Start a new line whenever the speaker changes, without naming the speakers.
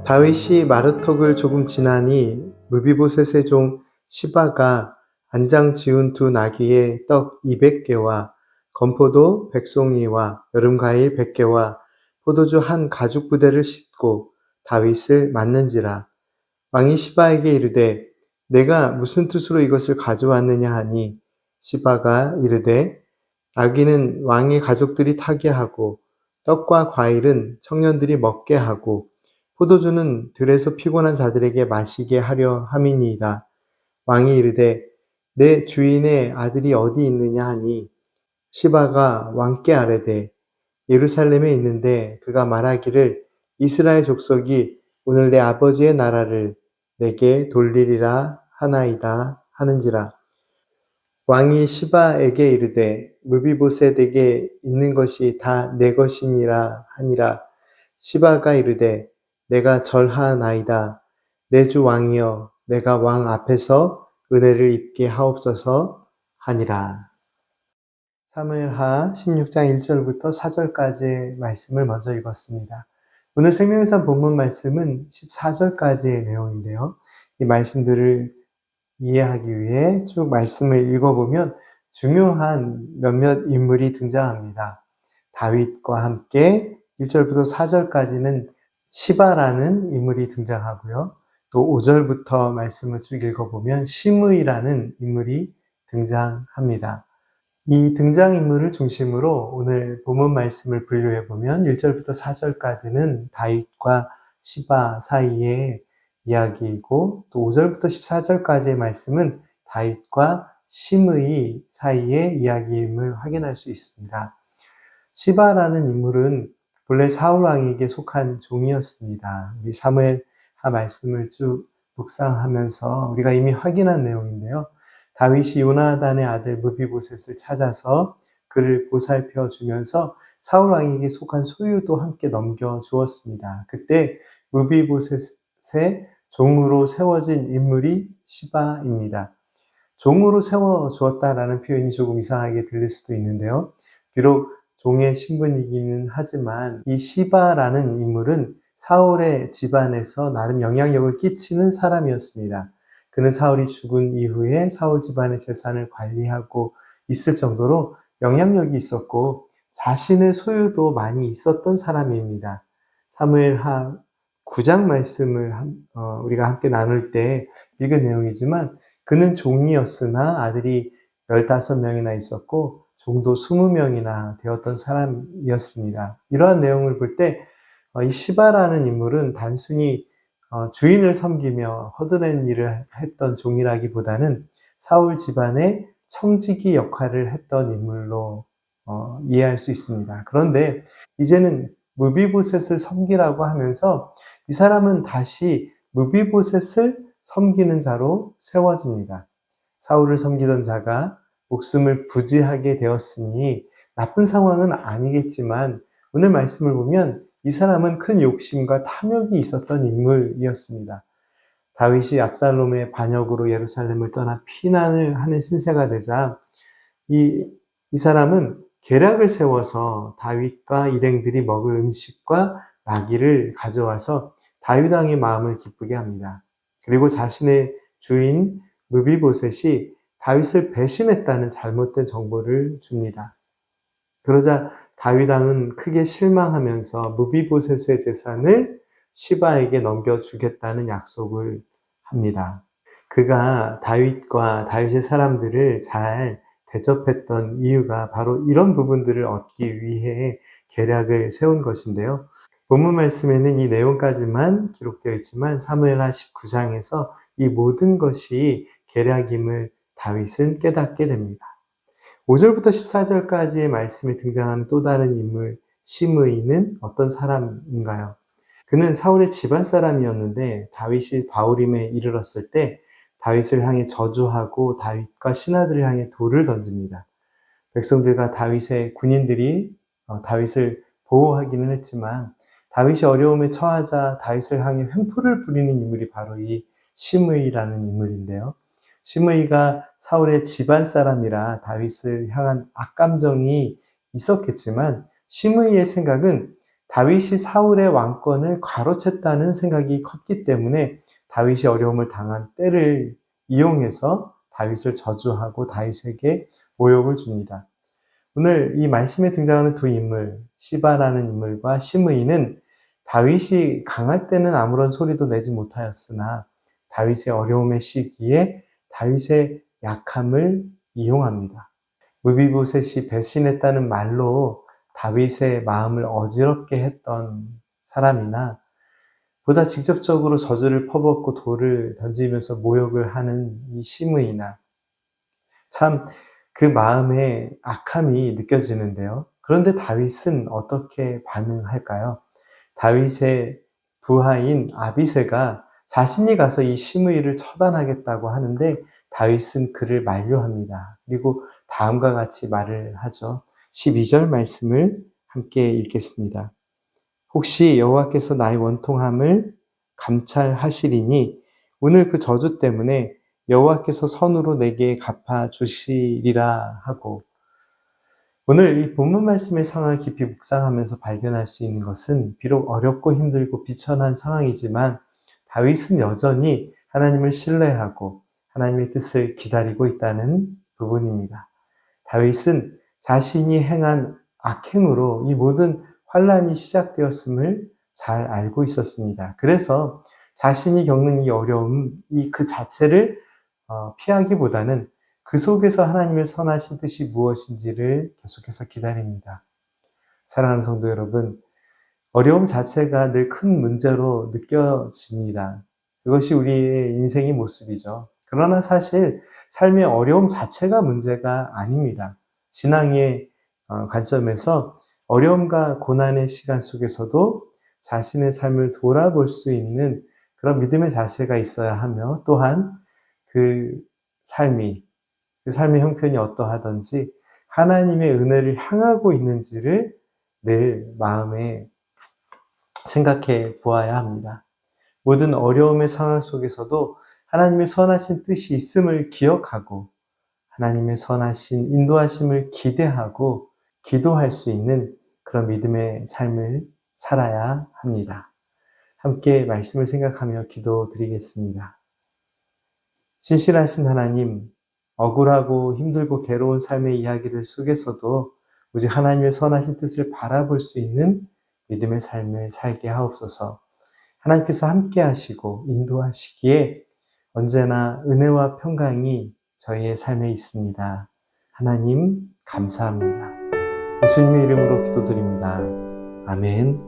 다윗이 마르톡을 조금 지나니 무비보셋의 종 시바가 안장 지운 두 나귀의 떡 200개와 건포도 100송이와 여름과일 100개와 포도주 한 가죽 부대를 싣고 다윗을 맞는지라. 왕이 시바에게 이르되 내가 무슨 뜻으로 이것을 가져왔느냐 하니 시바가 이르되 나귀는 왕의 가족들이 타게 하고 떡과 과일은 청년들이 먹게 하고 포도주는 들에서 피곤한 자들에게 마시게 하려 함이니이다. 왕이 이르되 내 주인의 아들이 어디 있느냐 하니 시바가 왕께 아뢰되 예루살렘에 있는데 그가 말하기를 이스라엘 족속이 오늘 내 아버지의 나라를 내게 돌리리라 하나이다 하는지라. 왕이 시바에게 이르되 무비보셋에게 있는 것이 다 내 것이니라 하니라. 시바가 이르되 내가 절하나이다. 내 주 왕이여 내가 왕 앞에서 은혜를 입게 하옵소서 하니라. 사무엘하 16장 1절부터 4절까지의 말씀을 먼저 읽었습니다. 오늘 생명의 본문 말씀은 14절까지의 내용인데요. 이 말씀들을 이해하기 위해 쭉 말씀을 읽어보면 중요한 몇몇 인물이 등장합니다. 다윗과 함께 1절부터 4절까지는 시바라는 인물이 등장하고요. 또 5절부터 말씀을 쭉 읽어보면 시므이라는 인물이 등장합니다. 이 등장인물을 중심으로 오늘 본문 말씀을 분류해보면 1절부터 4절까지는 다윗과 시바 사이의 이야기이고 또 5절부터 14절까지의 말씀은 다윗과 시므이 사이의 이야기임을 확인할 수 있습니다. 시바라는 인물은 본래 사울 왕에게 속한 종이었습니다. 우리 사무엘하 말씀을 쭉 묵상하면서 우리가 이미 확인한 내용인데요. 다윗이 요나단의 아들 무비보셋을 찾아서 그를 보살펴 주면서 사울 왕에게 속한 소유도 함께 넘겨 주었습니다. 그때 무비보셋의 종으로 세워진 인물이 시바입니다. 종으로 세워 주었다라는 표현이 조금 이상하게 들릴 수도 있는데요. 비록 종의 신분이기는 하지만 이 시바라는 인물은 사울의 집안에서 나름 영향력을 끼치는 사람이었습니다. 그는 사울이 죽은 이후에 사울 집안의 재산을 관리하고 있을 정도로 영향력이 있었고 자신의 소유도 많이 있었던 사람입니다. 사무엘하 9장 말씀을 우리가 함께 나눌 때 읽은 내용이지만 그는 종이었으나 아들이 15명이나 있었고 종도 20명이나 되었던 사람이었습니다. 이러한 내용을 볼 때 이 시바라는 인물은 단순히 주인을 섬기며 허드렛 일을 했던 종이라기보다는 사울 집안의 청지기 역할을 했던 인물로 이해할 수 있습니다. 그런데 이제는 무비보셋을 섬기라고 하면서 이 사람은 다시 무비보셋을 섬기는 자로 세워집니다. 사울을 섬기던 자가 목숨을 부지하게 되었으니 나쁜 상황은 아니겠지만 오늘 말씀을 보면 이 사람은 큰 욕심과 탐욕이 있었던 인물이었습니다. 다윗이 압살롬의 반역으로 예루살렘을 떠나 피난을 하는 신세가 되자 이 사람은 계략을 세워서 다윗과 일행들이 먹을 음식과 나귀를 가져와서 다윗 왕의 마음을 기쁘게 합니다. 그리고 자신의 주인 무비보셋이 다윗을 배신했다는 잘못된 정보를 줍니다. 그러자 다윗 왕은 크게 실망하면서 무비보셋의 재산을 시바에게 넘겨주겠다는 약속을 합니다. 그가 다윗과 다윗의 사람들을 잘 대접했던 이유가 바로 이런 부분들을 얻기 위해 계략을 세운 것인데요. 본문 말씀에는 이 내용까지만 기록되어 있지만 사무엘하 19장에서 이 모든 것이 계략임을 다윗은 깨닫게 됩니다. 5절부터 14절까지의 말씀에 등장하는 또 다른 인물 시므이는 어떤 사람인가요? 그는 사울의 집안 사람이었는데 다윗이 바후림에 이르렀을 때 다윗을 향해 저주하고 다윗과 신하들을 향해 돌을 던집니다. 백성들과 다윗의 군인들이 다윗을 보호하기는 했지만 다윗이 어려움에 처하자 다윗을 향해 횡포를 부리는 인물이 바로 이 시므이라는 인물인데요. 시므이가 사울의 집안 사람이라 다윗을 향한 악감정이 있었겠지만 시므이의 생각은 다윗이 사울의 왕권을 가로챘다는 생각이 컸기 때문에 다윗이 어려움을 당한 때를 이용해서 다윗을 저주하고 다윗에게 모욕을 줍니다. 오늘 이 말씀에 등장하는 두 인물, 시바라는 인물과 시므이는 다윗이 강할 때는 아무런 소리도 내지 못하였으나 다윗의 어려움의 시기에 다윗의 약함을 이용합니다. 무비보셋이 배신했다는 말로 다윗의 마음을 어지럽게 했던 사람이나 보다 직접적으로 저주를 퍼붓고 돌을 던지면서 모욕을 하는 이 시므이나 참 그 마음에 악함이 느껴지는데요. 그런데 다윗은 어떻게 반응할까요? 다윗의 부하인 아비새가 자신이 가서 이 시므이를 처단하겠다고 하는데 다윗은 그를 만류합니다. 그리고 다음과 같이 말을 하죠. 12절 말씀을 함께 읽겠습니다. 혹시 여호와께서 나의 원통함을 감찰하시리니 오늘 그 저주 때문에 여호와께서 선으로 내게 갚아주시리라 하고, 오늘 이 본문 말씀의 상황을 깊이 묵상하면서 발견할 수 있는 것은 비록 어렵고 힘들고 비천한 상황이지만 다윗은 여전히 하나님을 신뢰하고 하나님의 뜻을 기다리고 있다는 부분입니다. 다윗은 자신이 행한 악행으로 이 모든 환란이 시작되었음을 잘 알고 있었습니다. 그래서 자신이 겪는 이 어려움, 그 자체를 피하기보다는 그 속에서 하나님의 선하신 뜻이 무엇인지를 계속해서 기다립니다. 사랑하는 성도 여러분, 어려움 자체가 늘 큰 문제로 느껴집니다. 그것이 우리의 인생의 모습이죠. 그러나 사실 삶의 어려움 자체가 문제가 아닙니다. 신앙의 관점에서 어려움과 고난의 시간 속에서도 자신의 삶을 돌아볼 수 있는 그런 믿음의 자세가 있어야 하며, 또한 그 삶의 형편이 어떠하든지 하나님의 은혜를 향하고 있는지를 늘 마음에 생각해 보아야 합니다. 모든 어려움의 상황 속에서도 하나님의 선하신 뜻이 있음을 기억하고 하나님의 선하신 인도하심을 기대하고 기도할 수 있는 그런 믿음의 삶을 살아야 합니다. 함께 말씀을 생각하며 기도드리겠습니다. 신실하신 하나님, 억울하고 힘들고 괴로운 삶의 이야기들 속에서도 오직 하나님의 선하신 뜻을 바라볼 수 있는 믿음의 삶을 살게 하옵소서. 하나님께서 함께 하시고 인도하시기에 언제나 은혜와 평강이 저희의 삶에 있습니다. 하나님 감사합니다. 예수님의 이름으로 기도드립니다. 아멘.